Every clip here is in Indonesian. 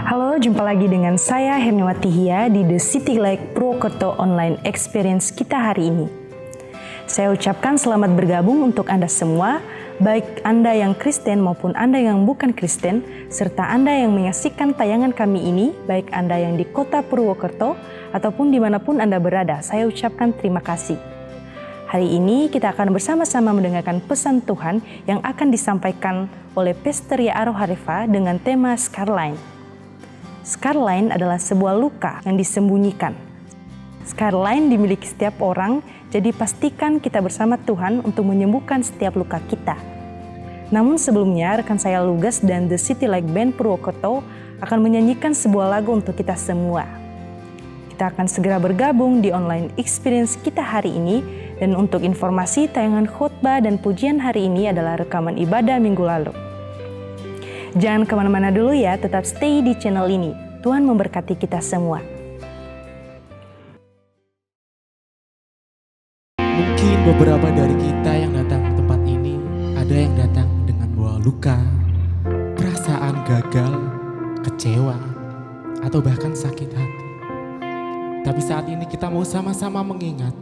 Halo, jumpa lagi dengan saya Herniwati Hia di The City Light Purwokerto Online Experience kita hari ini. Saya ucapkan selamat bergabung untuk Anda semua, baik Anda yang Kristen maupun Anda yang bukan Kristen, serta Anda yang menyaksikan tayangan kami ini, baik Anda yang di kota Purwokerto ataupun dimanapun Anda berada. Saya ucapkan terima kasih. Hari ini kita akan bersama-sama mendengarkan pesan Tuhan yang akan disampaikan oleh Pastor Ya'aroh Harifa dengan tema Scarline. Scarline adalah sebuah luka yang disembunyikan. Scarline dimiliki setiap orang, jadi pastikan kita bersama Tuhan untuk menyembuhkan setiap luka kita. Namun sebelumnya, rekan saya Lugas dan The City Light Band Purwokerto akan menyanyikan sebuah lagu untuk kita semua. Kita akan segera bergabung di online experience kita hari ini, dan untuk informasi tayangan khotbah dan pujian hari ini adalah rekaman ibadah minggu lalu. Jangan kemana-mana dulu ya, tetap stay di channel ini. Tuhan memberkati kita semua. Mungkin beberapa dari kita yang datang ke tempat ini, ada yang datang dengan bawa luka, perasaan gagal, kecewa, atau bahkan sakit hati. Tapi saat ini kita mau sama-sama mengingat,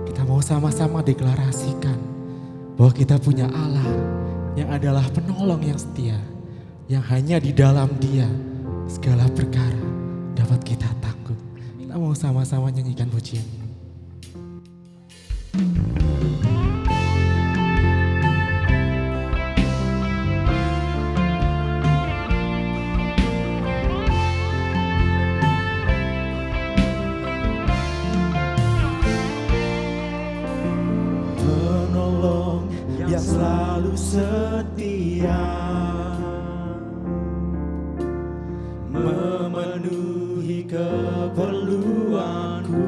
kita mau sama-sama deklarasikan bahwa kita punya Allah yang adalah penolong yang setia, yang hanya di dalam Dia segala perkara dapat kita tanggung. Kita mau sama-sama nyanyikan pujian ini. Penolong yang selalu setia, memenuhi keperluanku.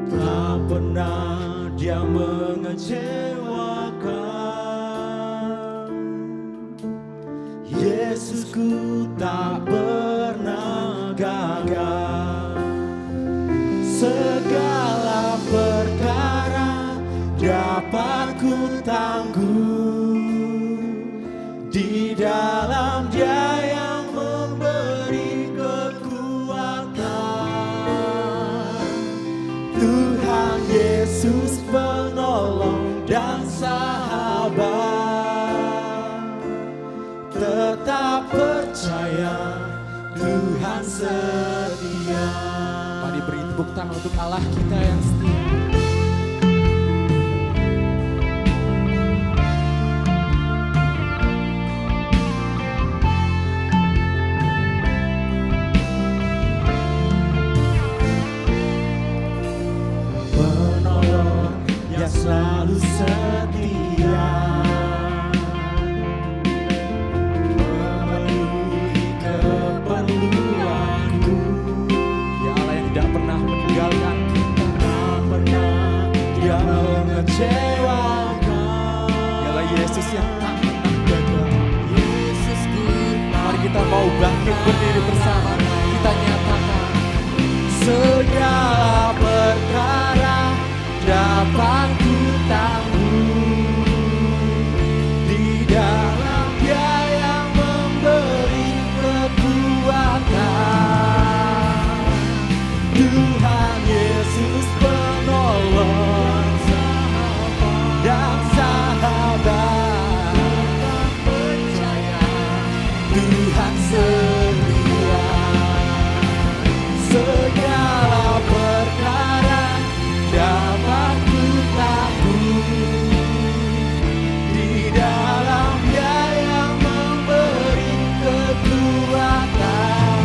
Tak pernah Dia mengecewakan. Yesusku tak pernah gagal. Segala perkara dapat ku tanggung di dalam Dia yang memberi kekuatan. Tuhan Yesus penolong dan sahabat, tetap percaya Tuhan setia. Mari beri tepuk tangan untuk Allah kita yang setia. Penolong yang selalu setia, memenuhi keperluanku. Ya Allah yang tidak pernah meninggalkan kita, Tak pernah Dia mengecewakan. dialah Yesus yang tak pernah gagal. Yesusku Mari kita mau bangkit berdiri bersama, kita nyatakan segala perkara dapat ku tanggung di dalam Dia yang memberi kekuatan. Tuhan Yesus penolong dan sahabat, percaya Tuhan setia. Segala perkara dapat ku tanggung di dalam Dia yang memberi kekuatan.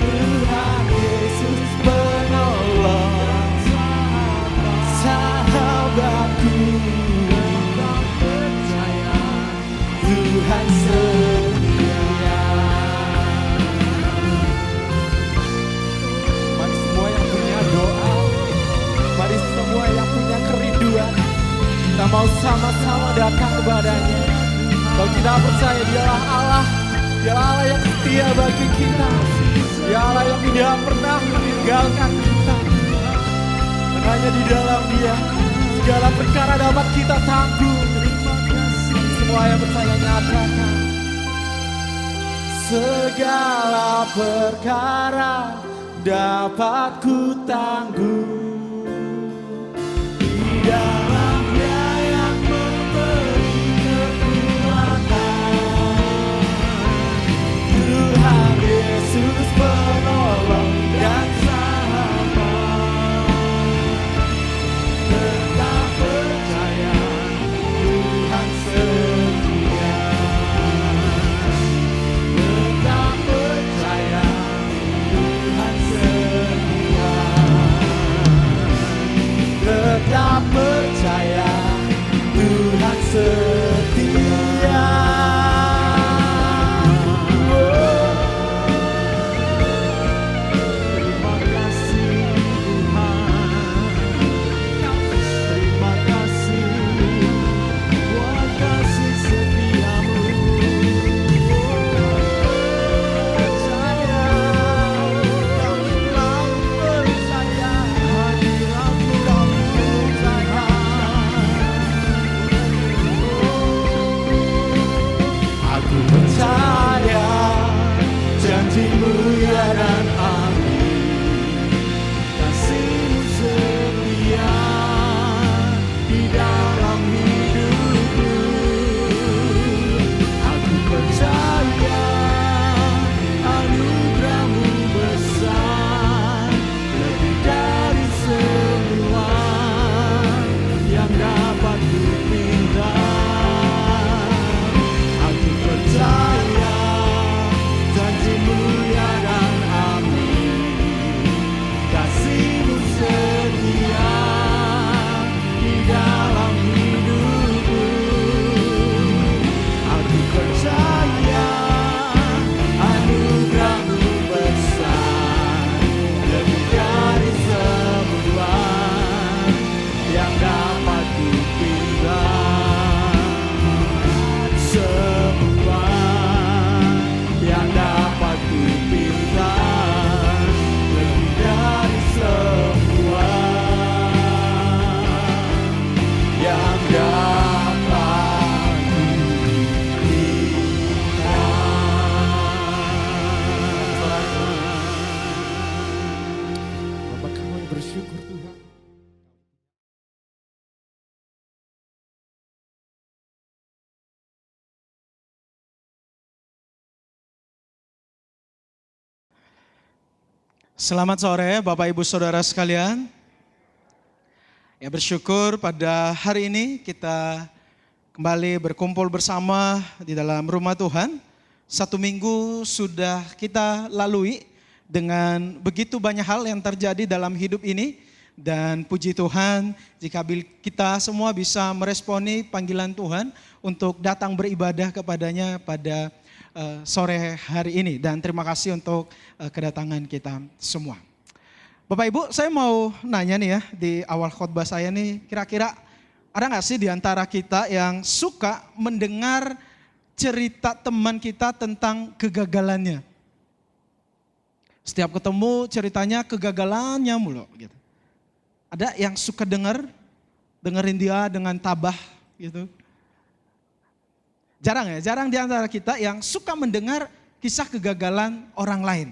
Tuhan Yesus penolong sahabatku, percaya Tuhan setia. mari semua yang punya doa, mari semua yang punya kerinduan, kita mau sama-sama datang kepadanya. Kalau kita percaya Dialah Allah, Dialah Allah yang setia bagi kita, Dia Allah yang tidak pernah meninggalkan kita. Dan hanya di dalam Dia segala perkara dapat kita tanggung. Semua yang percaya nyatakan. Segala perkara dapat ku tanggung di dalam Dia yang memberi kekuatan. Tuhan Yesus penolong dan sahabat. Tetap percaya Tuhan setia. Tetap percaya Tuhan setia. Tetap percaya Tuhan setia. Terima kasih Tuhan. Terima kasih buat kasih setiamu. Percaya, kami mau percaya hadiratmu, kami percaya. Aku percaya janjimu ya dan amin. Kasihmu setia di dalam hidupku. Aku percaya anugerahmu besar, lebih dari semua yang dapat kupinta. Aku percaya janjimu ya dan amin. Kasihmu setia di dalam hidupku. Aku percaya anugerahmu besar, lebih dari semua yang dapat kupinta. Semua yang dapat kupinta, lebih dari semua yang dapat kupinta. Bapak kami bersyukur Tuhan. Selamat sore Bapak Ibu Saudara sekalian. Ya, bersyukur pada hari ini kita kembali berkumpul bersama di dalam rumah Tuhan. 1 minggu sudah kita lalui dengan begitu banyak hal yang terjadi dalam hidup ini. Dan puji Tuhan jika kita semua bisa meresponi panggilan Tuhan untuk datang beribadah kepadanya pada sore hari ini. Dan terima kasih untuk kedatangan kita semua. Bapak Ibu, saya mau nanya nih ya, di awal khotbah saya nih, kira-kira ada gak sih di antara kita yang suka mendengar cerita teman kita tentang kegagalannya? Setiap ketemu ceritanya kegagalannya mulu gitu. Ada yang suka dengerin dia dengan tabah gitu. Jarang ya, jarang di antara kita yang suka mendengar kisah kegagalan orang lain.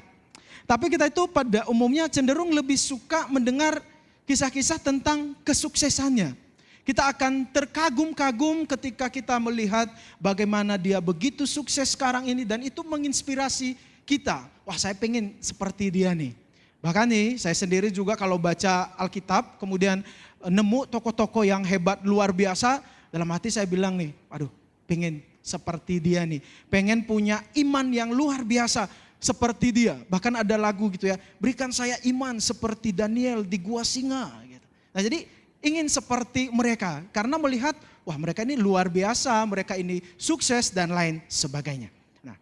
Tapi kita itu pada umumnya cenderung lebih suka mendengar kisah-kisah tentang kesuksesannya. Kita akan terkagum-kagum ketika kita melihat bagaimana dia begitu sukses sekarang ini dan itu menginspirasi kita. Wah, saya pengen seperti dia nih. Bahkan nih saya sendiri juga kalau baca Alkitab kemudian nemu tokoh-tokoh yang hebat luar biasa, dalam hati saya bilang nih, aduh pengen seperti dia nih. Pengen punya iman yang luar biasa seperti dia. Bahkan ada lagu gitu ya, berikan saya iman seperti Daniel di gua singa. Gitu. Nah jadi ingin seperti mereka karena melihat wah mereka ini luar biasa, mereka ini sukses dan lain sebagainya. Nah,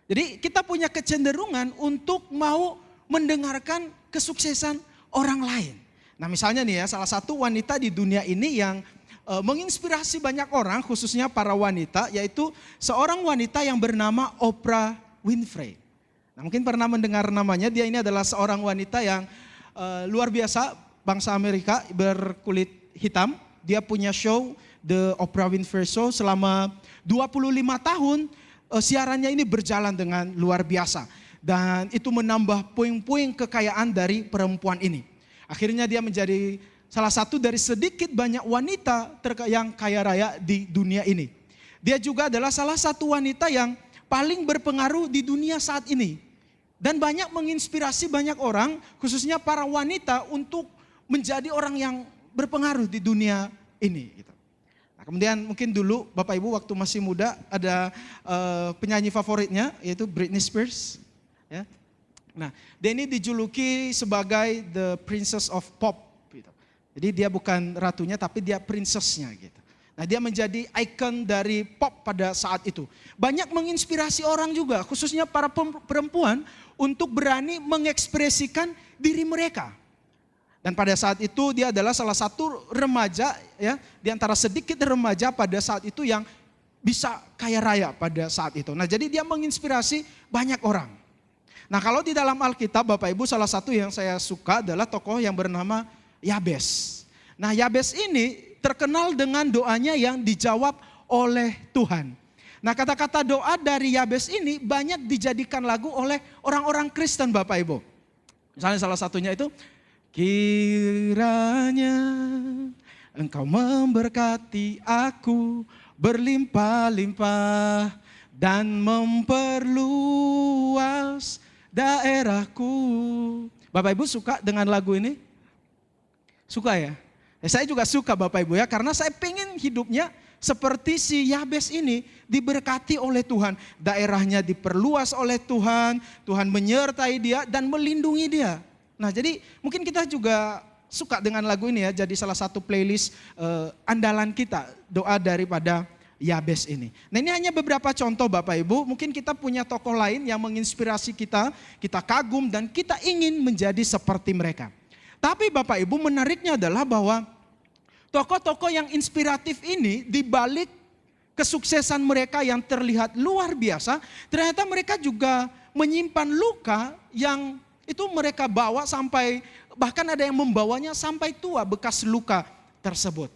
jadi kita punya kecenderungan untuk mau mendengarkan kesuksesan orang lain. Nah misalnya nih ya, salah satu wanita di dunia ini yang menginspirasi banyak orang, khususnya para wanita, yaitu seorang wanita yang bernama Oprah Winfrey. Nah, mungkin pernah mendengar namanya, dia ini adalah seorang wanita yang luar biasa, bangsa Amerika berkulit hitam. Dia punya show, The Oprah Winfrey Show, selama 25 tahun siarannya ini berjalan dengan luar biasa. Dan itu menambah puing-puing kekayaan dari perempuan ini. Akhirnya dia menjadi salah satu dari sedikit banyak wanita yang kaya raya di dunia ini. Dia juga adalah salah satu wanita yang paling berpengaruh di dunia saat ini. Dan banyak menginspirasi banyak orang, khususnya para wanita untuk menjadi orang yang berpengaruh di dunia ini. Nah, kemudian mungkin dulu Bapak Ibu waktu masih muda ada penyanyi favoritnya yaitu Britney Spears. Ya. Nah, dia ini dijuluki sebagai the princess of pop. Gitu. Jadi dia bukan ratunya tapi dia princessnya gitu. Nah, dia menjadi ikon dari pop pada saat itu. Banyak menginspirasi orang juga, khususnya para perempuan untuk berani mengekspresikan diri mereka. Dan pada saat itu dia adalah salah satu remaja ya, di antara sedikit remaja pada saat itu yang bisa kaya raya pada saat itu. Nah, jadi dia menginspirasi banyak orang. Nah, kalau di dalam Alkitab Bapak Ibu, salah satu yang saya suka adalah tokoh yang bernama Yabes. Nah, Yabes ini terkenal dengan doanya yang dijawab oleh Tuhan. Nah, kata-kata doa dari Yabes ini banyak dijadikan lagu oleh orang-orang Kristen Bapak Ibu. Misalnya salah satunya itu, kiranya Engkau memberkati aku berlimpah-limpah dan memperluas daerahku. Bapak Ibu suka dengan lagu ini? Suka ya? Saya juga suka Bapak Ibu ya, karena saya pengen hidupnya seperti si Yabes ini diberkati oleh Tuhan. Daerahnya diperluas oleh Tuhan, Tuhan menyertai dia dan melindungi dia. Nah, jadi mungkin kita juga suka dengan lagu ini ya, jadi salah satu playlist andalan kita, doa daripada Yabes ini. Nah, ini hanya beberapa contoh Bapak Ibu, mungkin kita punya tokoh lain yang menginspirasi kita, kita kagum dan kita ingin menjadi seperti mereka. Tapi Bapak Ibu, menariknya adalah bahwa tokoh-tokoh yang inspiratif ini di balik kesuksesan mereka yang terlihat luar biasa, ternyata mereka juga menyimpan luka yang itu mereka bawa sampai, bahkan ada yang membawanya sampai tua bekas luka tersebut.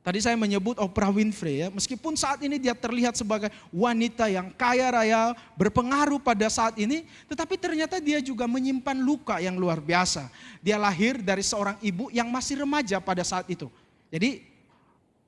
Tadi saya menyebut Oprah Winfrey ya, meskipun saat ini dia terlihat sebagai wanita yang kaya raya, berpengaruh pada saat ini, tetapi ternyata dia juga menyimpan luka yang luar biasa. Dia lahir dari seorang ibu yang masih remaja pada saat itu. Jadi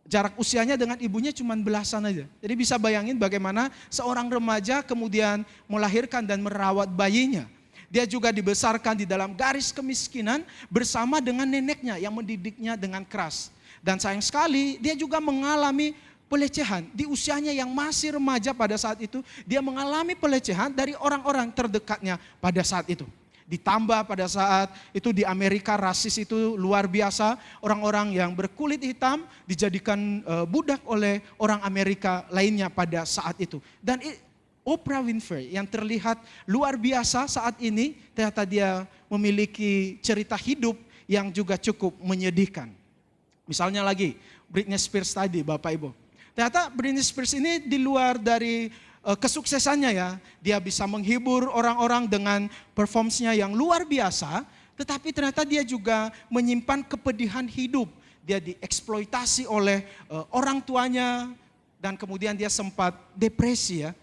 jarak usianya dengan ibunya cuma belasan aja. Jadi bisa bayangin bagaimana seorang remaja kemudian melahirkan dan merawat bayinya. Dia juga dibesarkan di dalam garis kemiskinan bersama dengan neneknya yang mendidiknya dengan keras. Dan sayang sekali dia juga mengalami pelecehan. Di usianya yang masih remaja pada saat itu, dia mengalami pelecehan dari orang-orang terdekatnya pada saat itu. Ditambah pada saat itu di Amerika rasis itu luar biasa. Orang-orang yang berkulit hitam dijadikan budak oleh orang Amerika lainnya pada saat itu. Dan Oprah Winfrey yang terlihat luar biasa saat ini, ternyata dia memiliki cerita hidup yang juga cukup menyedihkan. Misalnya lagi Britney Spears tadi Bapak Ibu. Ternyata Britney Spears ini di luar dari kesuksesannya ya. Dia bisa menghibur orang-orang dengan performance-nya yang luar biasa. Tetapi ternyata dia juga menyimpan kepedihan hidup. Dia dieksploitasi oleh orang tuanya. Dan kemudian dia sempat depresi ya.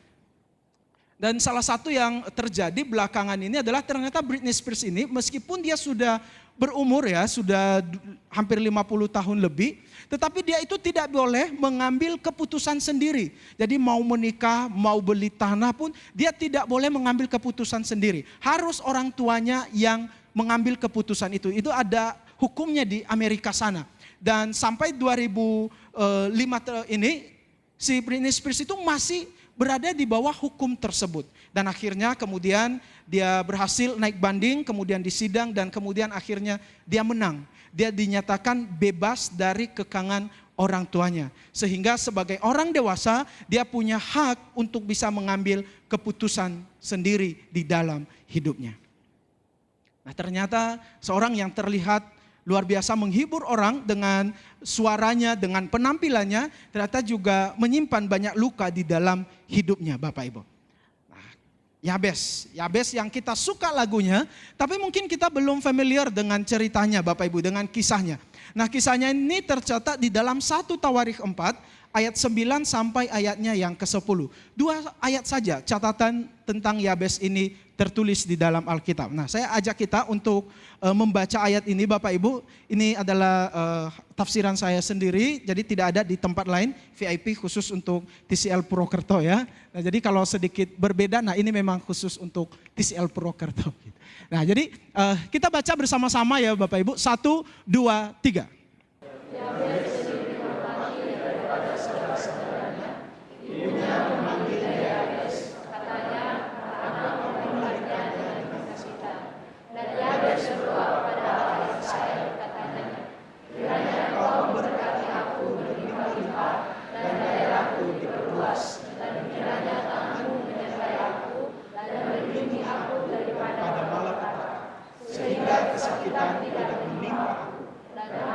Dan salah satu yang terjadi belakangan ini adalah ternyata Britney Spears ini meskipun dia sudah berumur ya, sudah hampir 50 tahun lebih, tetapi dia itu tidak boleh mengambil keputusan sendiri. Jadi mau menikah, mau beli tanah pun dia tidak boleh mengambil keputusan sendiri. Harus orang tuanya yang mengambil keputusan itu. Itu ada hukumnya di Amerika sana. Dan sampai 2005 ini si Britney Spears itu masih berada di bawah hukum tersebut. Dan akhirnya kemudian dia berhasil naik banding, kemudian disidang dan kemudian akhirnya dia menang. Dia dinyatakan bebas dari kekangan orang tuanya. Sehingga sebagai orang dewasa dia punya hak untuk bisa mengambil keputusan sendiri di dalam hidupnya. Nah, ternyata seorang yang terlihat luar biasa menghibur orang dengan suaranya, dengan penampilannya, ternyata juga menyimpan banyak luka di dalam hidupnya Bapak Ibu. Nah, Yabes yang kita suka lagunya, tapi mungkin kita belum familiar dengan ceritanya Bapak Ibu, dengan kisahnya. Nah, kisahnya ini tercatat di dalam 1 Tawarikh 4 ayat 9 sampai ayatnya yang ke-10. 2 ayat saja catatan tentang Yabes ini tertulis di dalam Alkitab. Nah, saya ajak kita untuk membaca ayat ini Bapak Ibu. Ini adalah tafsiran saya sendiri, jadi tidak ada di tempat lain, VIP khusus untuk TCL Purwokerto ya. Nah, jadi kalau sedikit berbeda, nah ini memang khusus untuk TCL Purwokerto. Nah, jadi kita baca bersama-sama ya Bapak Ibu. 1, 2, 3.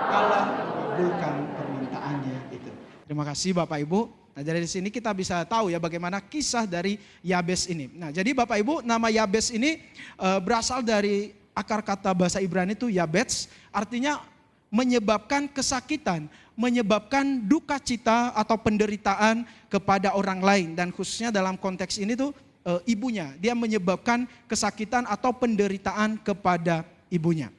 Allah mengabulkan permintaannya itu. Terima kasih Bapak Ibu. Nah, dari sini kita bisa tahu ya bagaimana kisah dari Yabes ini. Nah, jadi Bapak Ibu, nama Yabes ini berasal dari akar kata bahasa Ibrani itu Yabets, artinya menyebabkan kesakitan, menyebabkan duka cita atau penderitaan kepada orang lain, dan khususnya dalam konteks ini tuh ibunya, dia menyebabkan kesakitan atau penderitaan kepada ibunya.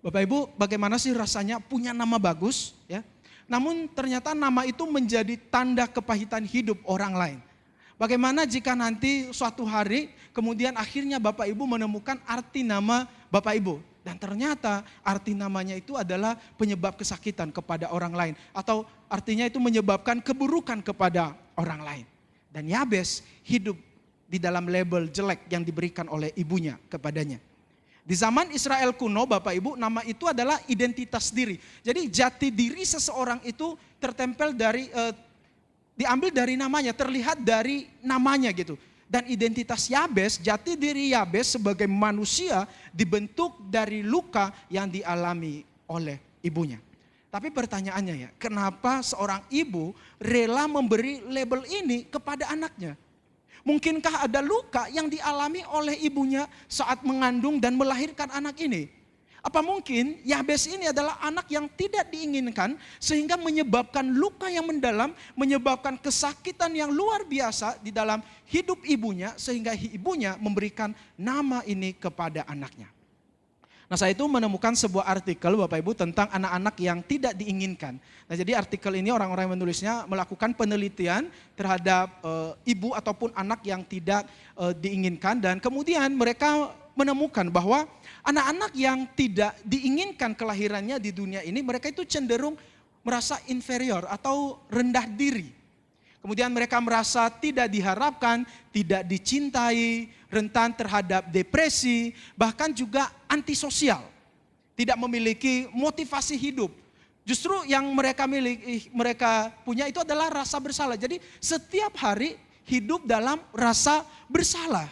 Bapak Ibu, bagaimana sih rasanya punya nama bagus ya? Namun ternyata nama itu menjadi tanda kepahitan hidup orang lain. Bagaimana jika nanti suatu hari kemudian akhirnya Bapak Ibu menemukan arti nama Bapak Ibu, dan ternyata arti namanya itu adalah penyebab kesakitan kepada orang lain, atau artinya itu menyebabkan keburukan kepada orang lain. Dan Yabes hidup di dalam label jelek yang diberikan oleh ibunya kepadanya. Di zaman Israel kuno Bapak Ibu, nama itu adalah identitas diri. Jadi jati diri seseorang itu tertempel dari, diambil dari namanya, terlihat dari namanya gitu. Dan identitas Yabes, jati diri Yabes sebagai manusia dibentuk dari luka yang dialami oleh ibunya. Tapi pertanyaannya ya, kenapa seorang ibu rela memberi label ini kepada anaknya? Mungkinkah ada luka yang dialami oleh ibunya saat mengandung dan melahirkan anak ini? Apa mungkin Yabes ini adalah anak yang tidak diinginkan sehingga menyebabkan luka yang mendalam, menyebabkan kesakitan yang luar biasa di dalam hidup ibunya sehingga ibunya memberikan nama ini kepada anaknya. Nah, saya itu menemukan sebuah artikel Bapak Ibu tentang anak-anak yang tidak diinginkan. Nah, jadi artikel ini orang-orang yang menulisnya melakukan penelitian terhadap ibu ataupun anak yang tidak diinginkan, dan kemudian mereka menemukan bahwa anak-anak yang tidak diinginkan kelahirannya di dunia ini, mereka itu cenderung merasa inferior atau rendah diri. Kemudian mereka merasa tidak diharapkan, tidak dicintai, rentan terhadap depresi, bahkan juga antisosial. Tidak memiliki motivasi hidup. Justru yang mereka punya itu adalah rasa bersalah. Jadi setiap hari hidup dalam rasa bersalah.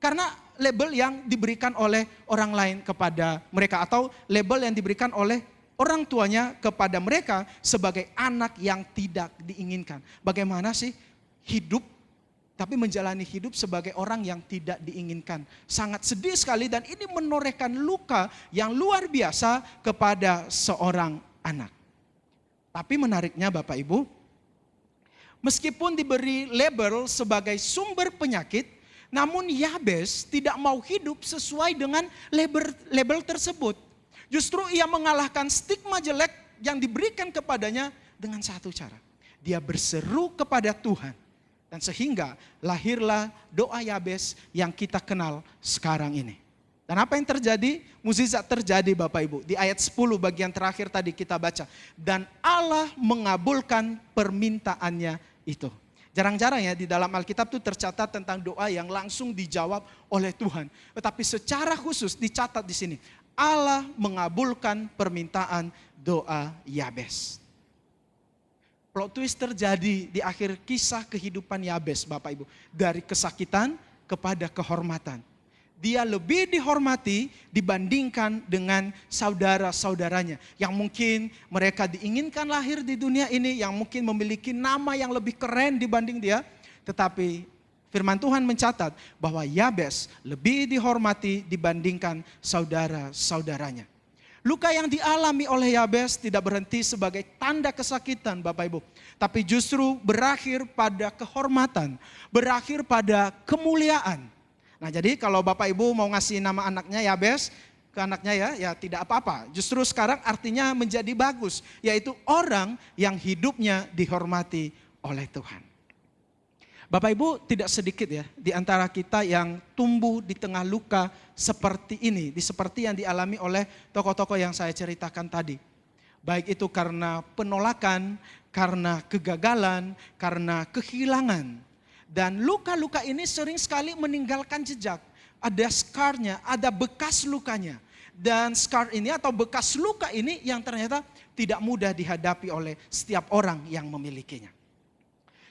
Karena label yang diberikan oleh orang lain kepada mereka, atau label yang diberikan oleh orang tuanya kepada mereka sebagai anak yang tidak diinginkan. Bagaimana sih hidup tapi menjalani hidup sebagai orang yang tidak diinginkan? Sangat sedih sekali, dan ini menorehkan luka yang luar biasa kepada seorang anak. Tapi menariknya Bapak Ibu, meskipun diberi label sebagai sumber penyakit, namun Yabes tidak mau hidup sesuai dengan label tersebut. Justru ia mengalahkan stigma jelek yang diberikan kepadanya dengan satu cara. Dia berseru kepada Tuhan. Dan sehingga lahirlah doa Yabes yang kita kenal sekarang ini. Dan apa yang terjadi? Mukjizat terjadi Bapak Ibu. Di ayat 10 bagian terakhir tadi kita baca. Dan Allah mengabulkan permintaannya itu. Jarang-jarang ya di dalam Alkitab itu tercatat tentang doa yang langsung dijawab oleh Tuhan. Tetapi secara khusus dicatat di sini. Allah mengabulkan permintaan doa Yabes. Plot twist terjadi di akhir kisah kehidupan Yabes Bapak Ibu. Dari kesakitan kepada kehormatan. Dia lebih dihormati dibandingkan dengan saudara-saudaranya. Yang mungkin mereka diinginkan lahir di dunia ini. Yang mungkin memiliki nama yang lebih keren dibanding dia. Tetapi firman Tuhan mencatat bahwa Yabes lebih dihormati dibandingkan saudara-saudaranya. Luka yang dialami oleh Yabes tidak berhenti sebagai tanda kesakitan Bapak Ibu. Tapi justru berakhir pada kehormatan, berakhir pada kemuliaan. Nah jadi kalau Bapak Ibu mau ngasih nama anaknya Yabes ke anaknya ya tidak apa-apa. Justru sekarang artinya menjadi bagus. Yaitu orang yang hidupnya dihormati oleh Tuhan. Bapak Ibu tidak sedikit ya di antara kita yang tumbuh di tengah luka seperti ini. Seperti yang dialami oleh tokoh-tokoh yang saya ceritakan tadi. Baik itu karena penolakan, karena kegagalan, karena kehilangan. Dan luka-luka ini sering sekali meninggalkan jejak. Ada scar-nya, ada bekas lukanya. Dan scar ini atau bekas luka ini yang ternyata tidak mudah dihadapi oleh setiap orang yang memilikinya.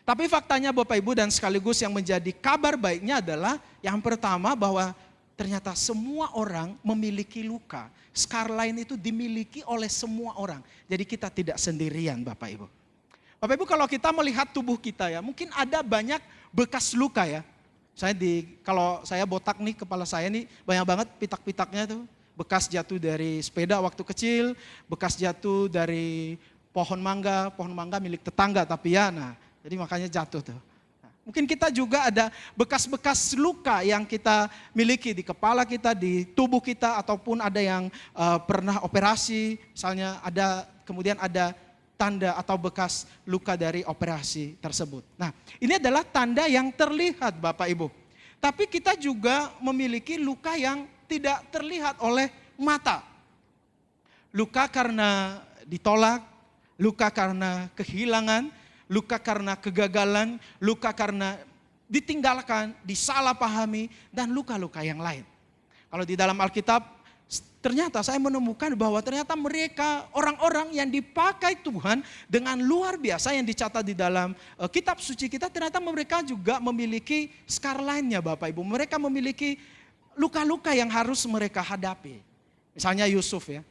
Tapi faktanya Bapak Ibu dan sekaligus yang menjadi kabar baiknya adalah yang pertama bahwa ternyata semua orang memiliki luka. Scar lain itu dimiliki oleh semua orang. Jadi kita tidak sendirian Bapak Ibu. Bapak Ibu kalau kita melihat tubuh kita ya mungkin ada banyak bekas luka ya. Kalau saya botak nih kepala saya nih banyak banget pitak-pitaknya tuh. Bekas jatuh dari sepeda waktu kecil, bekas jatuh dari pohon mangga milik tetangga tapi ya jadi makanya jatuh tuh. Mungkin kita juga ada bekas-bekas luka yang kita miliki di kepala kita, di tubuh kita, ataupun ada yang pernah operasi, misalnya kemudian ada tanda atau bekas luka dari operasi tersebut. Nah ini adalah tanda yang terlihat Bapak Ibu. Tapi kita juga memiliki luka yang tidak terlihat oleh mata. Luka karena ditolak, luka karena kehilangan, luka karena kegagalan, luka karena ditinggalkan, disalahpahami, dan luka-luka yang lain. Kalau di dalam Alkitab, ternyata saya menemukan bahwa ternyata mereka orang-orang yang dipakai Tuhan dengan luar biasa yang dicatat di dalam kitab suci kita, ternyata mereka juga memiliki scar lainnya Bapak Ibu. Mereka memiliki luka-luka yang harus mereka hadapi. Misalnya Yusuf ya.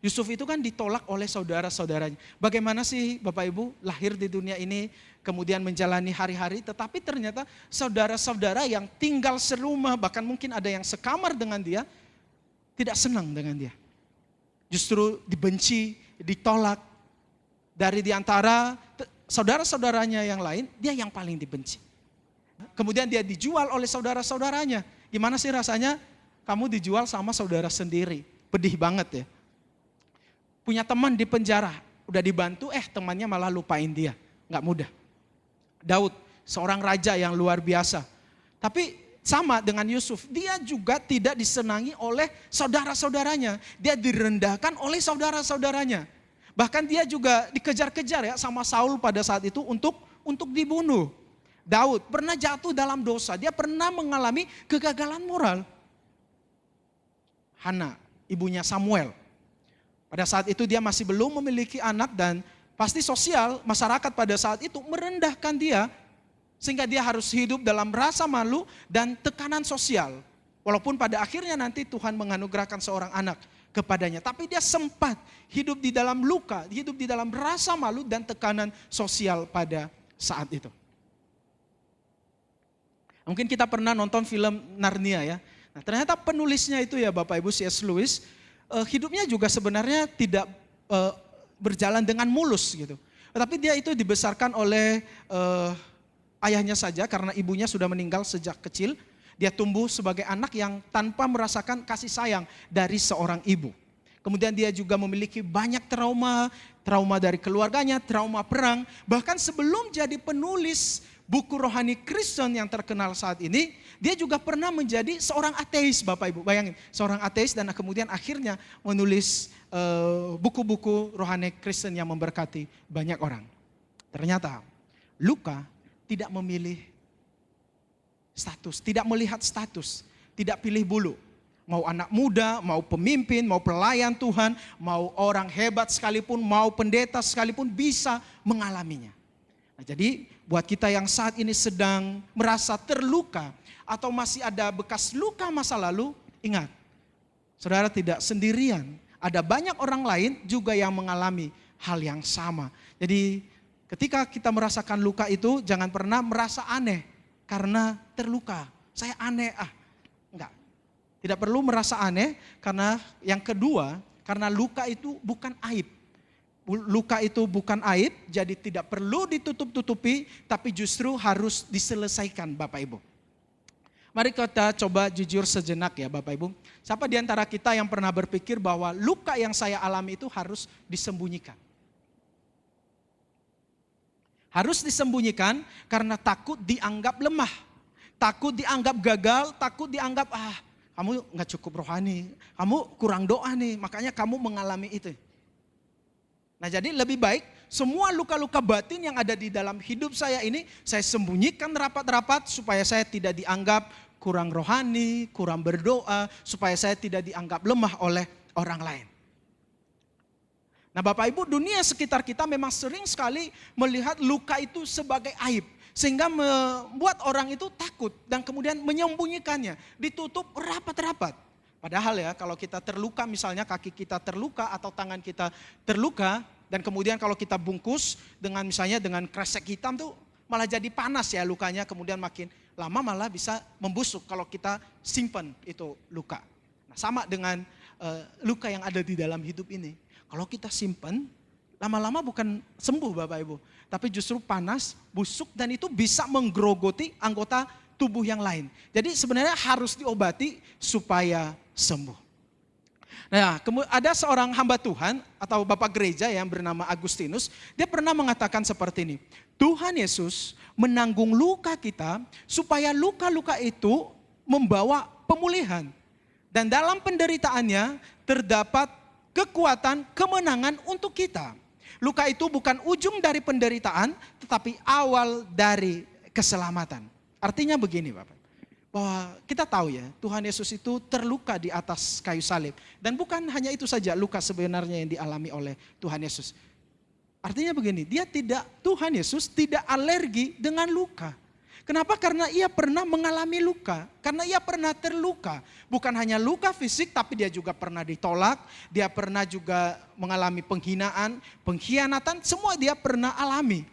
Yusuf itu kan ditolak oleh saudara-saudaranya. Bagaimana sih Bapak Ibu lahir di dunia ini, kemudian menjalani hari-hari, tetapi ternyata saudara-saudara yang tinggal serumah, bahkan mungkin ada yang sekamar dengan dia, tidak senang dengan dia. Justru dibenci, ditolak. Dari diantara saudara-saudaranya yang lain, dia yang paling dibenci. Kemudian dia dijual oleh saudara-saudaranya. Gimana sih rasanya kamu dijual sama saudara sendiri? Pedih banget ya. Punya teman di penjara, udah dibantu, temannya malah lupain dia. Nggak mudah. Daud, seorang raja yang luar biasa. Tapi sama dengan Yusuf, dia juga tidak disenangi oleh saudara-saudaranya. Dia direndahkan oleh saudara-saudaranya. Bahkan dia juga dikejar-kejar ya sama Saul pada saat itu untuk dibunuh. Daud pernah jatuh dalam dosa, dia pernah mengalami kegagalan moral. Hana, ibunya Samuel. Pada saat itu dia masih belum memiliki anak dan pasti sosial masyarakat pada saat itu merendahkan dia. Sehingga dia harus hidup dalam rasa malu dan tekanan sosial. Walaupun pada akhirnya nanti Tuhan menganugerahkan seorang anak kepadanya. Tapi dia sempat hidup di dalam luka, hidup di dalam rasa malu dan tekanan sosial pada saat itu. Mungkin kita pernah nonton film Narnia ya. Nah, ternyata penulisnya itu ya Bapak Ibu C.S. Lewis, hidupnya juga sebenarnya tidak berjalan dengan mulus gitu. Tetapi dia itu dibesarkan oleh ayahnya saja karena ibunya sudah meninggal sejak kecil. Dia tumbuh sebagai anak yang tanpa merasakan kasih sayang dari seorang ibu. Kemudian dia juga memiliki banyak trauma dari keluarganya, trauma perang. Bahkan sebelum jadi penulis buku rohani Kristen yang terkenal saat ini, dia juga pernah menjadi seorang ateis Bapak Ibu. Bayangin, seorang ateis dan kemudian akhirnya menulis buku-buku rohani Kristen yang memberkati banyak orang. Ternyata luka tidak memilih status, tidak melihat status, tidak pilih bulu. Mau anak muda, mau pemimpin, mau pelayan Tuhan, mau orang hebat sekalipun, mau pendeta sekalipun bisa mengalaminya. Nah, jadi buat kita yang saat ini sedang merasa terluka atau masih ada bekas luka masa lalu, ingat, saudara tidak sendirian. Ada banyak orang lain juga yang mengalami hal yang sama. Jadi ketika kita merasakan luka itu jangan pernah merasa aneh karena terluka. Saya aneh, enggak. Tidak perlu merasa aneh karena yang kedua, Karena luka itu bukan aib. Luka itu bukan aib, jadi tidak perlu ditutup-tutupi, tapi justru harus diselesaikan Bapak Ibu. Mari kita coba jujur sejenak ya Bapak Ibu. Siapa di antara kita yang pernah berpikir bahwa luka yang saya alami itu harus disembunyikan? Harus disembunyikan karena takut dianggap lemah. Takut dianggap gagal, takut dianggap kamu gak cukup rohani, kamu kurang doa nih, makanya kamu mengalami itu. Nah jadi lebih baik semua luka-luka batin yang ada di dalam hidup saya ini saya sembunyikan rapat-rapat supaya saya tidak dianggap kurang rohani, kurang berdoa, supaya saya tidak dianggap lemah oleh orang lain. Nah Bapak Ibu, dunia sekitar kita memang sering sekali melihat luka itu sebagai aib. Sehingga membuat orang itu takut dan kemudian menyembunyikannya, ditutup rapat-rapat. Padahal ya kalau kita terluka, misalnya kaki kita terluka atau tangan kita terluka, dan kemudian kalau kita bungkus dengan misalnya dengan kresek hitam tuh malah jadi panas ya lukanya, kemudian makin lama malah bisa membusuk kalau kita simpan itu luka. Nah, sama dengan luka yang ada di dalam hidup ini. Kalau kita simpan, lama-lama bukan sembuh Bapak Ibu, tapi justru panas, busuk, dan itu bisa menggerogoti anggota tubuh yang lain. Jadi sebenarnya harus diobati supaya sembuh. Nah, ada seorang hamba Tuhan atau bapak gereja yang bernama Agustinus, dia pernah mengatakan seperti ini, Tuhan Yesus menanggung luka kita supaya luka-luka itu membawa pemulihan. Dan dalam penderitaannya terdapat kekuatan kemenangan untuk kita. Luka itu bukan ujung dari penderitaan, tetapi awal dari keselamatan. Artinya begini Bapak, bahwa kita tahu ya, Tuhan Yesus itu terluka di atas kayu salib. Dan bukan hanya itu saja luka sebenarnya yang dialami oleh Tuhan Yesus. Artinya begini, Tuhan Yesus tidak alergi dengan luka. Kenapa? Karena ia pernah mengalami luka, karena ia pernah terluka. Bukan hanya luka fisik, tapi dia juga pernah ditolak, dia pernah juga mengalami penghinaan, pengkhianatan, semua dia pernah alami.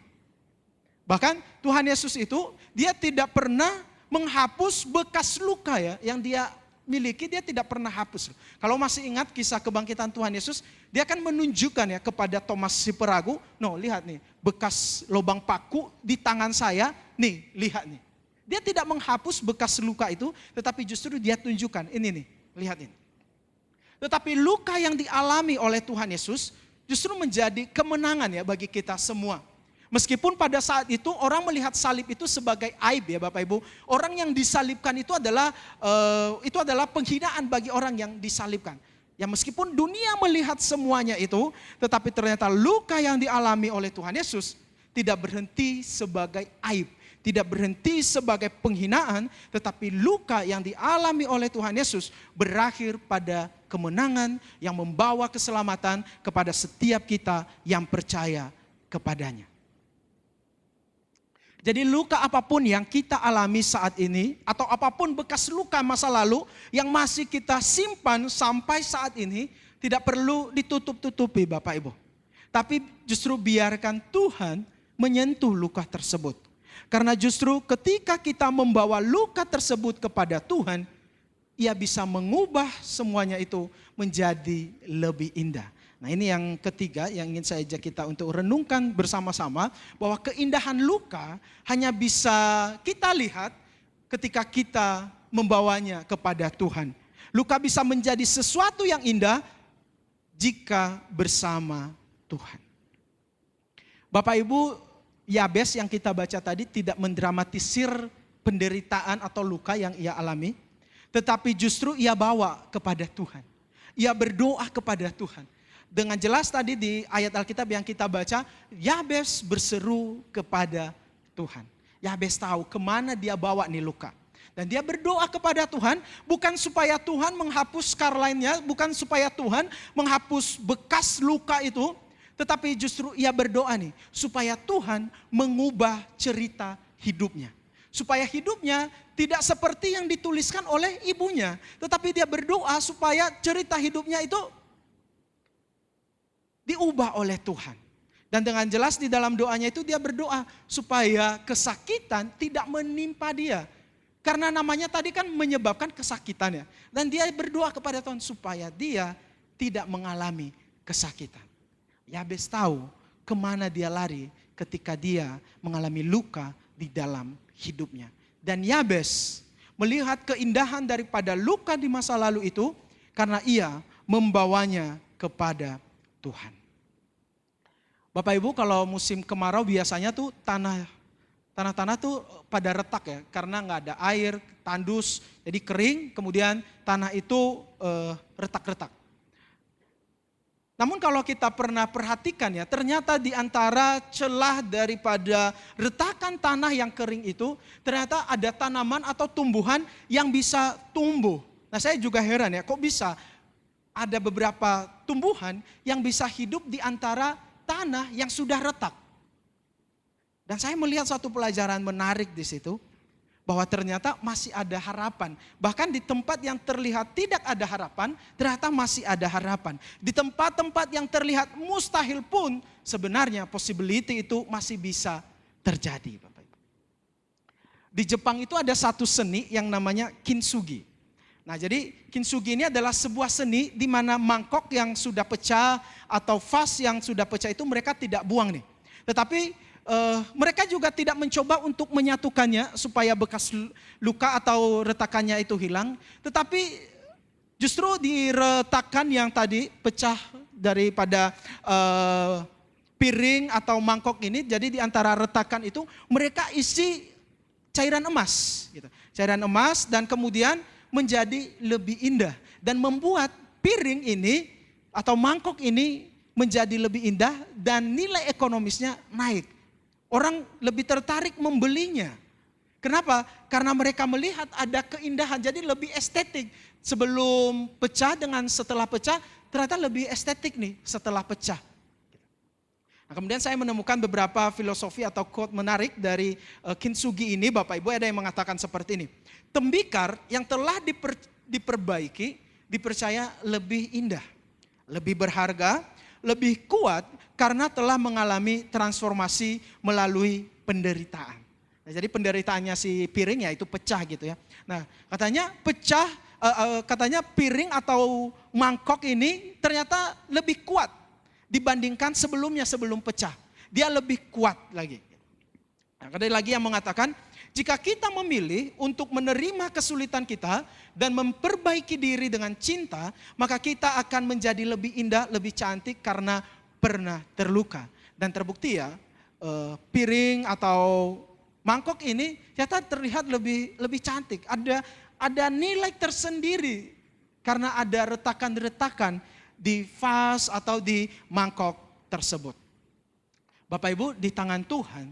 Bahkan Tuhan Yesus itu, dia tidak pernah menghapus bekas luka ya, yang dia miliki, dia tidak pernah hapus. Kalau masih ingat kisah kebangkitan Tuhan Yesus, dia akan menunjukkan ya kepada Thomas si peragu, lihat nih, bekas lubang paku di tangan saya, nih, lihat nih. Dia tidak menghapus bekas luka itu, tetapi justru dia tunjukkan, ini nih, lihat ini. Tetapi luka yang dialami oleh Tuhan Yesus justru menjadi kemenangan ya bagi kita semua. Meskipun pada saat itu orang melihat salib itu sebagai aib ya Bapak Ibu. Orang yang disalibkan itu adalah penghinaan bagi orang yang disalibkan. Ya meskipun dunia melihat semuanya itu, tetapi ternyata luka yang dialami oleh Tuhan Yesus tidak berhenti sebagai aib. Tidak berhenti sebagai penghinaan, tetapi luka yang dialami oleh Tuhan Yesus berakhir pada kemenangan yang membawa keselamatan kepada setiap kita yang percaya kepadanya. Jadi luka apapun yang kita alami saat ini, atau apapun bekas luka masa lalu yang masih kita simpan sampai saat ini, tidak perlu ditutup-tutupi Bapak Ibu. Tapi justru biarkan Tuhan menyentuh luka tersebut. Karena justru ketika kita membawa luka tersebut kepada Tuhan, Ia bisa mengubah semuanya itu menjadi lebih indah. Nah ini yang ketiga yang ingin saya ajak kita untuk renungkan bersama-sama, bahwa keindahan luka hanya bisa kita lihat ketika kita membawanya kepada Tuhan. Luka bisa menjadi sesuatu yang indah jika bersama Tuhan. Bapak Ibu, Yabes yang kita baca tadi tidak mendramatisir penderitaan atau luka yang ia alami, tetapi justru ia bawa kepada Tuhan. Ia berdoa kepada Tuhan. Dengan jelas tadi di ayat Alkitab yang kita baca, Yabes berseru kepada Tuhan. Yabes tahu kemana dia bawa nih luka. Dan dia berdoa kepada Tuhan, bukan supaya Tuhan menghapus scar lainnya, bukan supaya Tuhan menghapus bekas luka itu, tetapi justru ia berdoa nih, supaya Tuhan mengubah cerita hidupnya. Supaya hidupnya tidak seperti yang dituliskan oleh ibunya, tetapi dia berdoa supaya cerita hidupnya itu diubah oleh Tuhan. Dan dengan jelas di dalam doanya itu dia berdoa supaya kesakitan tidak menimpa dia. Karena namanya tadi kan menyebabkan kesakitan ya. Dan dia berdoa kepada Tuhan supaya dia tidak mengalami kesakitan. Yabes tahu kemana dia lari ketika dia mengalami luka di dalam hidupnya. Dan Yabes melihat keindahan daripada luka di masa lalu itu karena ia membawanya kepada Tuhan. Bapak Ibu, kalau musim kemarau biasanya tuh tanah-tanah tuh pada retak ya, karena nggak ada air, tandus, jadi kering, kemudian tanah itu retak-retak. Namun kalau kita pernah perhatikan ya, ternyata di antara celah daripada retakan tanah yang kering itu, ternyata ada tanaman atau tumbuhan yang bisa tumbuh. Nah saya juga heran ya, kok bisa ada beberapa tumbuhan yang bisa hidup di antara tanah yang sudah retak. Dan saya melihat satu pelajaran menarik di situ, bahwa ternyata masih ada harapan. Bahkan di tempat yang terlihat tidak ada harapan, ternyata masih ada harapan. Di tempat-tempat yang terlihat mustahil pun, sebenarnya possibility itu masih bisa terjadi. Bapak Ibu. Di Jepang itu ada satu seni yang namanya kintsugi. Nah jadi kintsugi ini adalah sebuah seni di mana mangkok yang sudah pecah atau vas yang sudah pecah itu mereka tidak buang nih. Tetapi mereka juga tidak mencoba untuk menyatukannya supaya bekas luka atau retakannya itu hilang. Tetapi justru di retakan yang tadi pecah daripada piring atau mangkok ini, jadi di antara retakan itu mereka isi cairan emas. Gitu. Cairan emas dan kemudian menjadi lebih indah. Dan membuat piring ini atau mangkok ini menjadi lebih indah dan nilai ekonomisnya naik. Orang lebih tertarik membelinya. Kenapa? Karena mereka melihat ada keindahan, jadi lebih estetik. Sebelum pecah dengan setelah pecah, ternyata lebih estetik nih setelah pecah. Nah, kemudian saya menemukan beberapa filosofi atau quote menarik dari kintsugi ini. Bapak Ibu, ada yang mengatakan seperti ini. Tembikar yang telah diperbaiki, dipercaya lebih indah, lebih berharga, lebih kuat karena telah mengalami transformasi melalui penderitaan. Nah, jadi penderitaannya si piring ya itu pecah gitu ya. Nah katanya katanya piring atau mangkok ini ternyata lebih kuat dibandingkan sebelumnya sebelum pecah. Dia lebih kuat lagi. Nah, ada lagi yang mengatakan jika kita memilih untuk menerima kesulitan kita dan memperbaiki diri dengan cinta, maka kita akan menjadi lebih indah, lebih cantik karena pernah terluka. Dan terbukti ya, piring atau mangkok ini ternyata terlihat lebih cantik. Ada nilai tersendiri karena ada retakan-retakan di vas atau di mangkok tersebut. Bapak Ibu, di tangan Tuhan,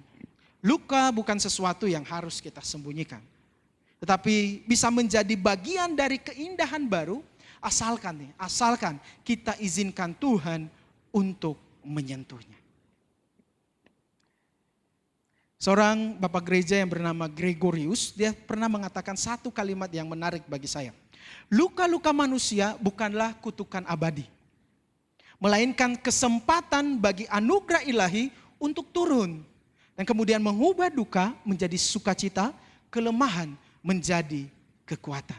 luka bukan sesuatu yang harus kita sembunyikan. Tetapi bisa menjadi bagian dari keindahan baru asalkan kita izinkan Tuhan untuk menyentuhnya. Seorang bapak gereja yang bernama Gregorius, dia pernah mengatakan satu kalimat yang menarik bagi saya. Luka-luka manusia bukanlah kutukan abadi, melainkan kesempatan bagi anugerah ilahi untuk turun. Dan kemudian mengubah duka menjadi sukacita, kelemahan menjadi kekuatan.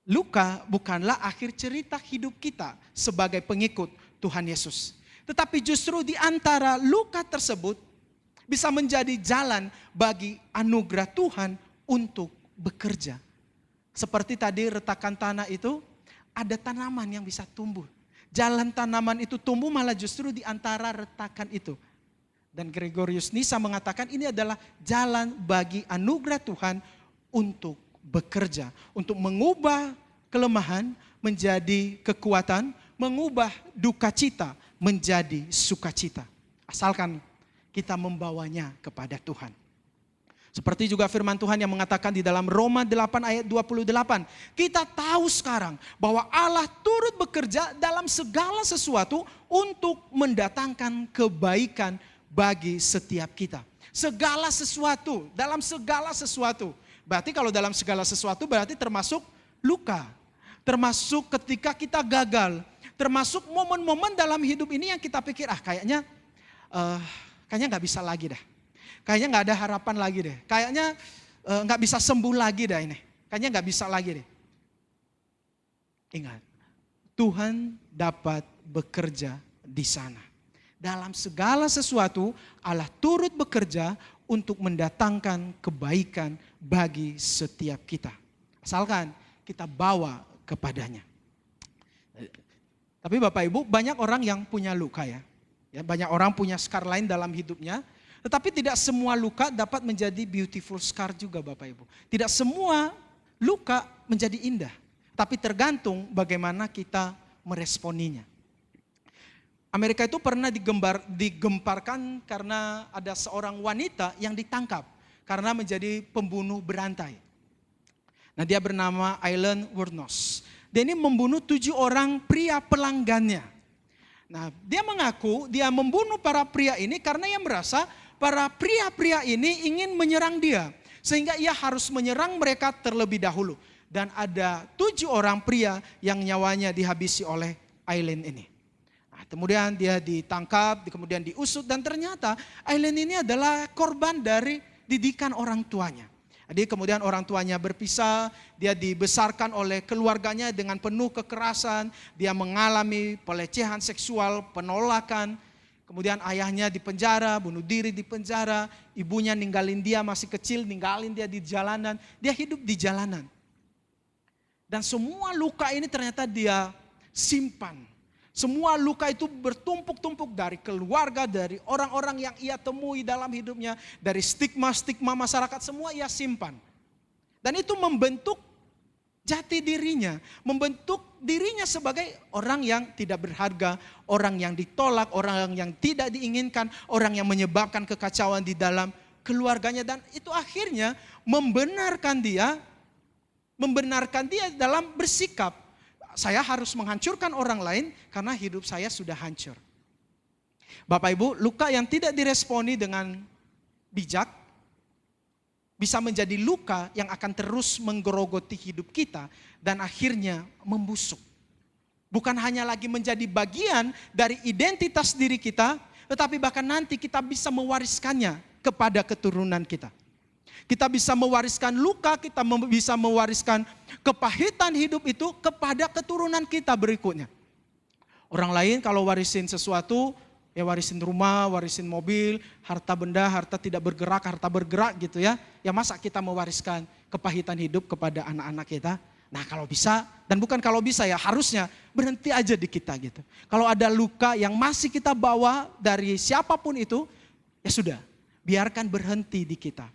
Luka bukanlah akhir cerita hidup kita sebagai pengikut Tuhan Yesus. Tetapi justru di antara luka tersebut bisa menjadi jalan bagi anugerah Tuhan untuk bekerja. Seperti tadi retakan tanah itu, ada tanaman yang bisa tumbuh. Jalan tanaman itu tumbuh malah justru di antara retakan itu. Dan Gregorius Nyssa mengatakan ini adalah jalan bagi anugerah Tuhan untuk bekerja. Untuk mengubah kelemahan menjadi kekuatan, mengubah duka cita menjadi sukacita. Asalkan kita membawanya kepada Tuhan. Seperti juga firman Tuhan yang mengatakan di dalam Roma 8 ayat 28. Kita tahu sekarang bahwa Allah turut bekerja dalam segala sesuatu untuk mendatangkan kebaikan bagi setiap kita. Segala sesuatu, dalam segala sesuatu. Berarti kalau dalam segala sesuatu berarti termasuk luka. Termasuk ketika kita gagal. Termasuk momen-momen dalam hidup ini yang kita pikir kayaknya gak bisa lagi dah. Kayaknya gak ada harapan lagi deh. Kayaknya gak bisa sembuh lagi dah ini. Kayaknya gak bisa lagi deh. Ingat, Tuhan dapat bekerja di sana. Dalam segala sesuatu Allah turut bekerja untuk mendatangkan kebaikan bagi setiap kita. Asalkan kita bawa kepadanya. Tapi Bapak Ibu, banyak orang yang punya luka ya. Banyak orang punya scar lain dalam hidupnya. Tetapi tidak semua luka dapat menjadi beautiful scar juga Bapak Ibu. Tidak semua luka menjadi indah. Tapi tergantung bagaimana kita meresponinya. Amerika itu pernah digemparkan karena ada seorang wanita yang ditangkap karena menjadi pembunuh berantai. Nah, dia bernama Aileen Wuornos. Dia ini membunuh 7 orang pria pelanggannya. Nah, dia mengaku dia membunuh para pria ini karena ia merasa para pria-pria ini ingin menyerang dia. Sehingga ia harus menyerang mereka terlebih dahulu. Dan ada 7 orang pria yang nyawanya dihabisi oleh Aileen ini. Kemudian dia ditangkap, kemudian diusut dan ternyata Aileen ini adalah korban dari didikan orang tuanya. Jadi kemudian orang tuanya berpisah, dia dibesarkan oleh keluarganya dengan penuh kekerasan, dia mengalami pelecehan seksual, penolakan. Kemudian ayahnya dipenjara, bunuh diri di penjara, ibunya ninggalin dia masih kecil, ninggalin dia di jalanan, dia hidup di jalanan. Dan semua luka ini ternyata dia simpan. Semua luka itu bertumpuk-tumpuk dari keluarga, dari orang-orang yang ia temui dalam hidupnya, dari stigma-stigma masyarakat, semua ia simpan. Dan itu membentuk jati dirinya, membentuk dirinya sebagai orang yang tidak berharga, orang yang ditolak, orang yang tidak diinginkan, orang yang menyebabkan kekacauan di dalam keluarganya. Dan itu akhirnya membenarkan dia dalam bersikap. Saya harus menghancurkan orang lain karena hidup saya sudah hancur. Bapak Ibu, luka yang tidak diresponi dengan bijak bisa menjadi luka yang akan terus menggerogoti hidup kita dan akhirnya membusuk. Bukan hanya lagi menjadi bagian dari identitas diri kita, tetapi bahkan nanti kita bisa mewariskannya kepada keturunan kita. Kita bisa mewariskan luka, kita bisa mewariskan kepahitan hidup itu kepada keturunan kita berikutnya. Orang lain kalau warisin sesuatu, ya warisin rumah, warisin mobil, harta benda, harta tidak bergerak, harta bergerak gitu ya. Ya masa kita mewariskan kepahitan hidup kepada anak-anak kita? Nah kalau bisa, dan bukan kalau bisa ya harusnya berhenti aja di kita gitu. Kalau ada luka yang masih kita bawa dari siapapun itu, ya sudah, biarkan berhenti di kita.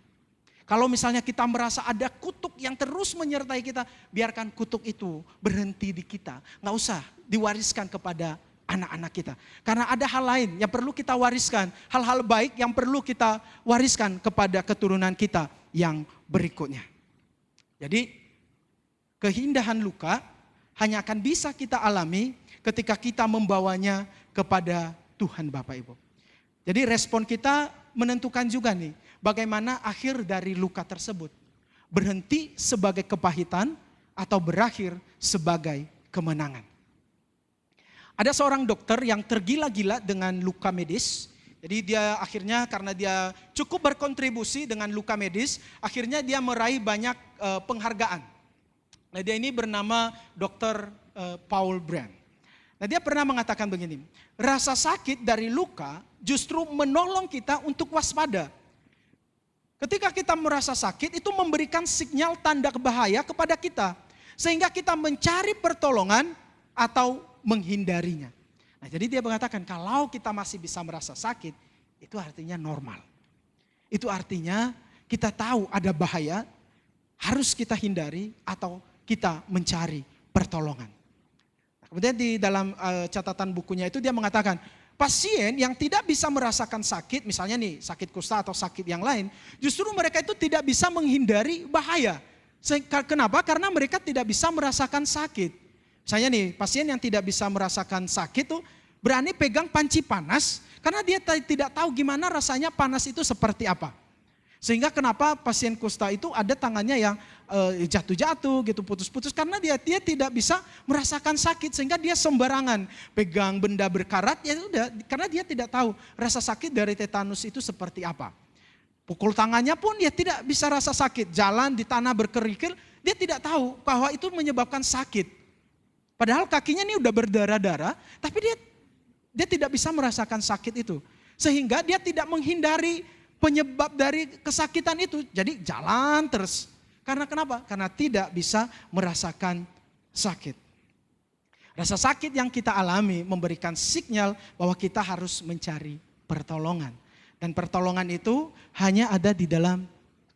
Kalau misalnya kita merasa ada kutuk yang terus menyertai kita, biarkan kutuk itu berhenti di kita. Nggak usah diwariskan kepada anak-anak kita. Karena ada hal lain yang perlu kita wariskan. Hal-hal baik yang perlu kita wariskan kepada keturunan kita yang berikutnya. Jadi keindahan luka hanya akan bisa kita alami ketika kita membawanya kepada Tuhan Bapak Ibu. Jadi respon kita menentukan juga nih, bagaimana akhir dari luka tersebut. Berhenti sebagai kepahitan atau berakhir sebagai kemenangan. Ada seorang dokter yang tergila-gila dengan luka medis. Jadi dia akhirnya karena dia cukup berkontribusi dengan luka medis, akhirnya dia meraih banyak penghargaan. Nah dia ini bernama Dr. Paul Brand. Nah dia pernah mengatakan begini, rasa sakit dari luka justru menolong kita untuk waspada. Ketika kita merasa sakit itu memberikan sinyal tanda bahaya kepada kita. Sehingga kita mencari pertolongan atau menghindarinya. Nah jadi dia mengatakan kalau kita masih bisa merasa sakit itu artinya normal. Itu artinya kita tahu ada bahaya harus kita hindari atau kita mencari pertolongan. Kemudian di dalam catatan bukunya itu dia mengatakan, pasien yang tidak bisa merasakan sakit, misalnya nih sakit kusta atau sakit yang lain, justru mereka itu tidak bisa menghindari bahaya. Kenapa? Karena mereka tidak bisa merasakan sakit. Misalnya nih pasien yang tidak bisa merasakan sakit tuh berani pegang panci panas, karena dia tidak tahu gimana rasanya panas itu seperti apa. Sehingga kenapa pasien kusta itu ada tangannya yang jatuh-jatuh gitu, putus-putus karena dia tidak bisa merasakan sakit sehingga dia sembarangan pegang benda berkarat ya udah karena dia tidak tahu rasa sakit dari tetanus itu seperti apa. Pukul tangannya pun dia tidak bisa rasa sakit, jalan di tanah berkerikil dia tidak tahu bahwa itu menyebabkan sakit. Padahal kakinya ini udah berdarah-darah, tapi dia tidak bisa merasakan sakit itu. Sehingga dia tidak menghindari penyebab dari kesakitan itu. Jadi jalan terus. Karena kenapa? Karena tidak bisa merasakan sakit. Rasa sakit yang kita alami memberikan sinyal bahwa kita harus mencari pertolongan. Dan pertolongan itu hanya ada di dalam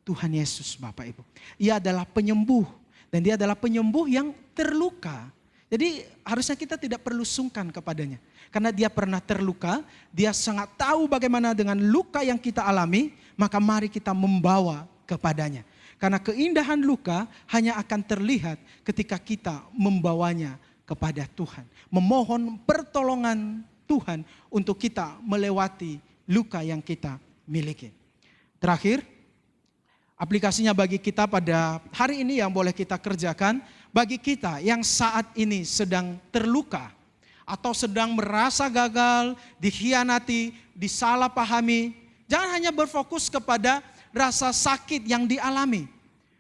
Tuhan Yesus, Bapak Ibu. Ia adalah penyembuh. Dan dia adalah penyembuh yang terluka. Jadi harusnya kita tidak perlu sungkan kepadanya. Karena dia pernah terluka, dia sangat tahu bagaimana dengan luka yang kita alami, maka mari kita membawa kepadanya. Karena keindahan luka hanya akan terlihat ketika kita membawanya kepada Tuhan. Memohon pertolongan Tuhan untuk kita melewati luka yang kita miliki. Terakhir, aplikasinya bagi kita pada hari ini yang boleh kita kerjakan, bagi kita yang saat ini sedang terluka, atau sedang merasa gagal, dikhianati, disalahpahami. Jangan hanya berfokus kepada rasa sakit yang dialami.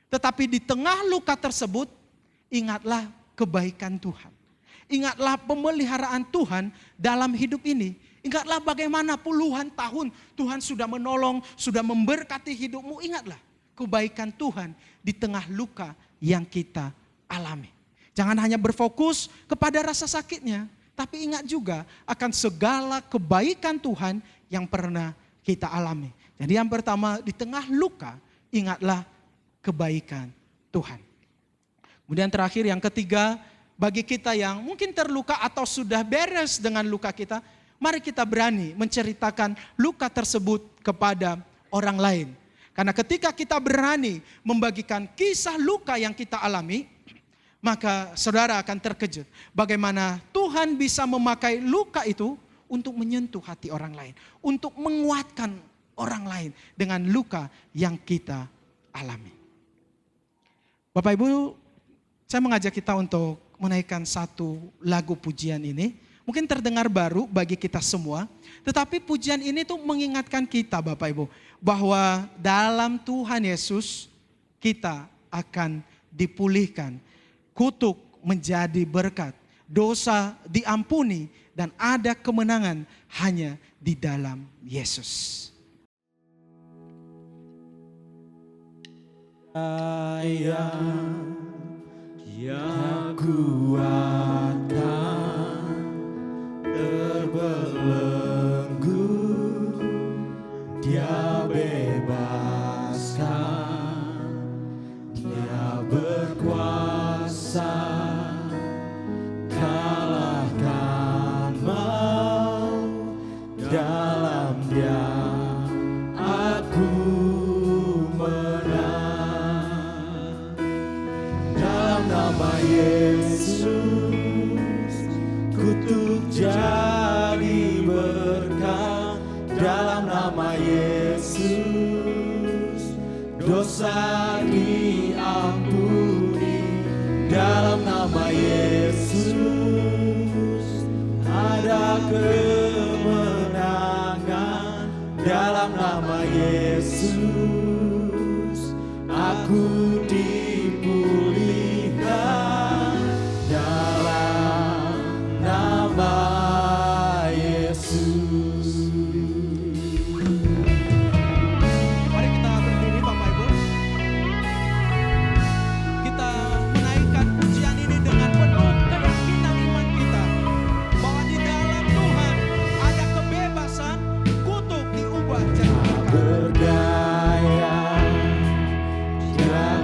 Tetapi di tengah luka tersebut, ingatlah kebaikan Tuhan. Ingatlah pemeliharaan Tuhan dalam hidup ini. Ingatlah bagaimana puluhan tahun Tuhan sudah menolong, sudah memberkati hidupmu. Ingatlah kebaikan Tuhan di tengah luka yang kita alami. Jangan hanya berfokus kepada rasa sakitnya. Tapi ingat juga akan segala kebaikan Tuhan yang pernah kita alami. Jadi yang pertama, di tengah luka, ingatlah kebaikan Tuhan. Kemudian terakhir, yang ketiga, bagi kita yang mungkin terluka atau sudah beres dengan luka kita, mari kita berani menceritakan luka tersebut kepada orang lain. Karena ketika kita berani membagikan kisah luka yang kita alami, maka saudara akan terkejut bagaimana Tuhan bisa memakai luka itu untuk menyentuh hati orang lain. Untuk menguatkan orang lain dengan luka yang kita alami. Bapak Ibu, saya mengajak kita untuk menaikkan satu lagu pujian ini. Mungkin terdengar baru bagi kita semua. Tetapi pujian ini tuh mengingatkan kita Bapak Ibu, bahwa dalam Tuhan Yesus kita akan dipulihkan. Kutuk menjadi berkat, dosa diampuni, dan ada kemenangan hanya di dalam Yesus. Yang kuatkan terbelenggu, dia bebaskan, dia berkuasa. Kalahkan maut, dalam dia aku menang. Dalam nama Yesus, kutuk jadi berkat. Dalam nama Yesus, dosa diampuni. Dalam nama Yesus ada kemenangan. Dalam nama Yesus aku dipulihkan. Dalam nama Yesus. Mari kita berdiri Bapak Ibu. Kita menaikkan pujian ini dengan penuh keyakinan iman kita, bahwa di dalam Tuhan ada kebebasan, kutuk diubah jadi berkat. Berdaya, dia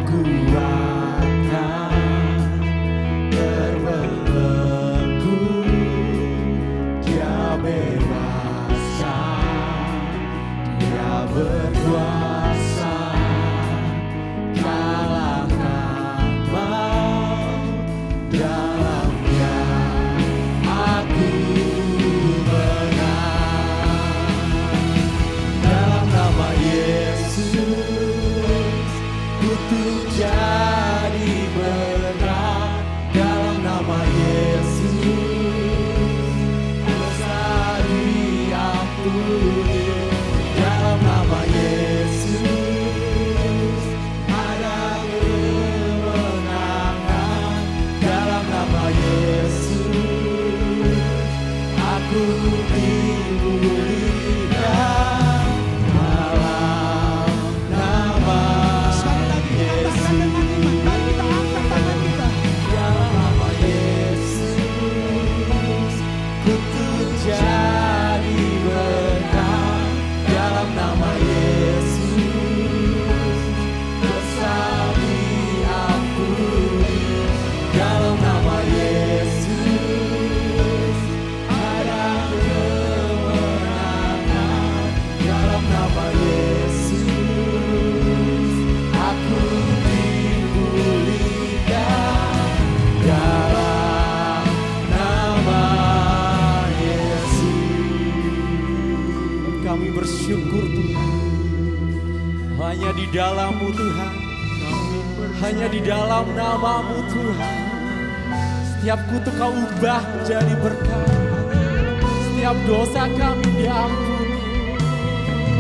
kami bersyukur Tuhan. Hanya di dalam-Mu Tuhan, hanya di dalam nama-Mu Tuhan. Setiap kutuk Kau ubah menjadi berkat. Setiap dosa kami diampuni.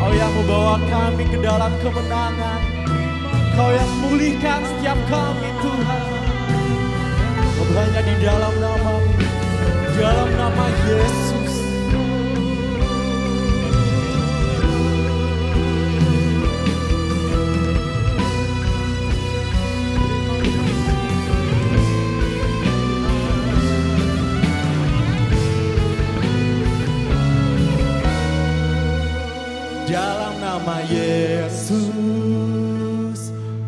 Kau yang membawa kami ke dalam kemenangan. Kau yang memulihkan setiap kami Tuhan. Hanya di dalam nama-Mu, dalam nama Yesus. Dalam nama Yesus,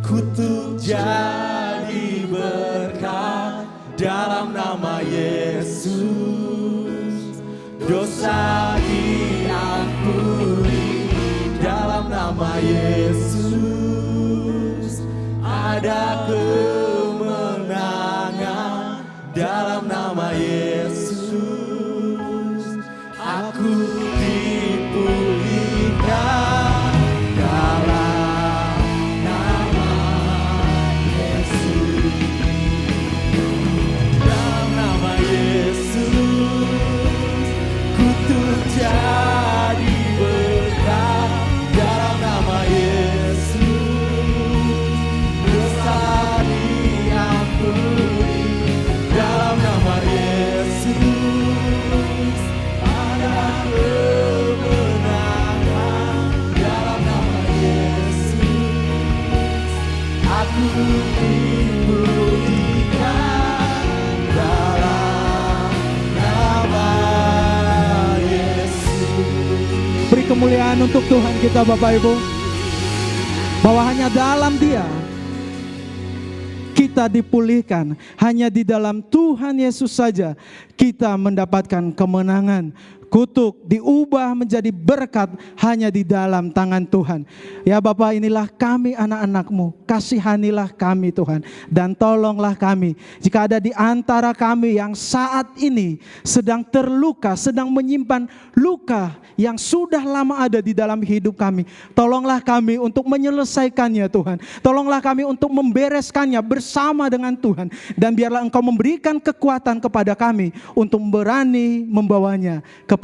kutuk jadi berkat. Dalam nama Yesus, dosa diampuni. Dalam nama Yesus, ada kemenangan. Dalam nama Yesus, aku dipulihkan. Dalam nama Yesus, dalam nama Yesus, kutuk jadi berkat. Dalam nama Yesus, dosa diampuni. Dalam nama Yesus, ada kemenangan. Dalam nama Yesus, aku dipulihkan. Dalam nama Yesus. Beri kemuliaan untuk Tuhan kita Bapak Ibu. Bahwa hanya dalam Dia kita dipulihkan. Hanya di dalam Tuhan Yesus saja kita mendapatkan kemenangan. Kutuk diubah menjadi berkat hanya di dalam tangan Tuhan. Ya Bapa, inilah kami anak-anak-Mu. Kasihanilah kami Tuhan. Dan tolonglah kami. Jika ada di antara kami yang saat ini sedang terluka, sedang menyimpan luka yang sudah lama ada di dalam hidup kami. Tolonglah kami untuk menyelesaikannya Tuhan. Tolonglah kami untuk membereskannya bersama dengan Tuhan. Dan biarlah Engkau memberikan kekuatan kepada kami untuk berani membawanya kepada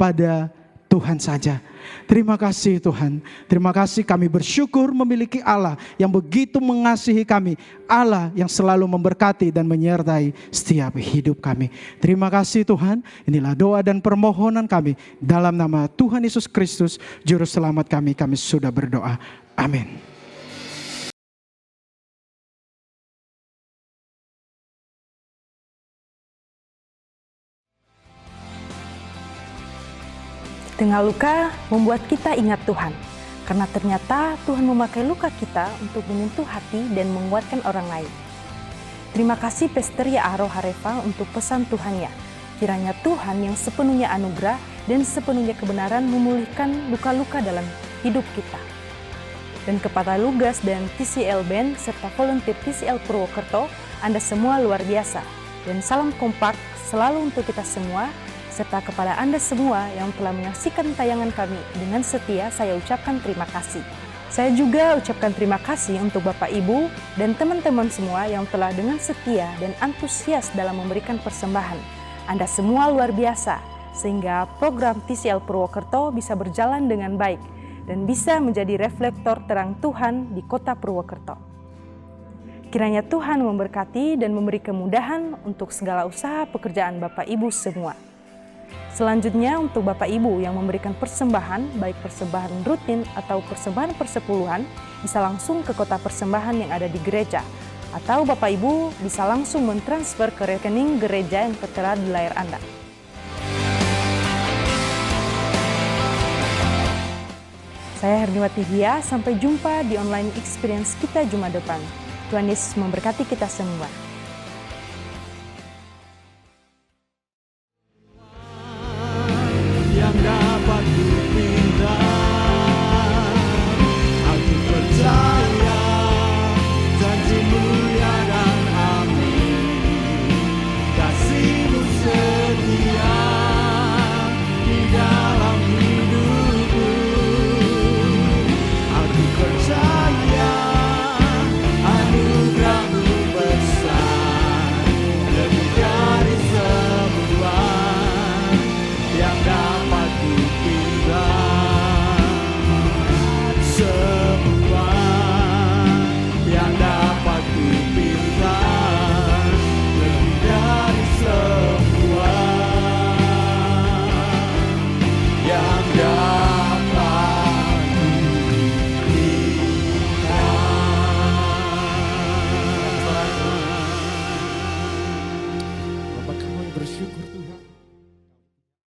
Tuhan saja. Terima kasih Tuhan. Terima kasih, kami bersyukur memiliki Allah yang begitu mengasihi kami. Allah yang selalu memberkati dan menyertai setiap hidup kami. Terima kasih Tuhan. Inilah doa dan permohonan kami. Dalam nama Tuhan Yesus Kristus, Juru Selamat kami sudah berdoa. Amin. Tengah luka membuat kita ingat Tuhan, karena ternyata Tuhan memakai luka kita untuk menyentuh hati dan menguatkan orang lain. Terima kasih Pastor Yaaro Harefa untuk pesan Tuhannya. Kiranya Tuhan yang sepenuhnya anugerah dan sepenuhnya kebenaran memulihkan luka-luka dalam hidup kita. Dan kepada Lugas dan TCL Band serta volunteer TCL Purwokerto, Anda semua luar biasa. Dan salam kompak selalu untuk kita semua, serta kepada Anda semua yang telah menyaksikan tayangan kami dengan setia, saya ucapkan terima kasih. Saya juga ucapkan terima kasih untuk Bapak Ibu dan teman-teman semua yang telah dengan setia dan antusias dalam memberikan persembahan. Anda semua luar biasa, sehingga program TCL Purwokerto bisa berjalan dengan baik dan bisa menjadi reflektor terang Tuhan di kota Purwokerto. Kiranya Tuhan memberkati dan memberi kemudahan untuk segala usaha pekerjaan Bapak Ibu semua. Selanjutnya untuk Bapak Ibu yang memberikan persembahan, baik persembahan rutin atau persembahan persepuluhan, bisa langsung ke kota persembahan yang ada di gereja. Atau Bapak Ibu bisa langsung mentransfer ke rekening gereja yang tertera di layar Anda. Saya Herniwati Hia, sampai jumpa di online experience kita Jumat depan. Tuhan Yesus memberkati kita semua.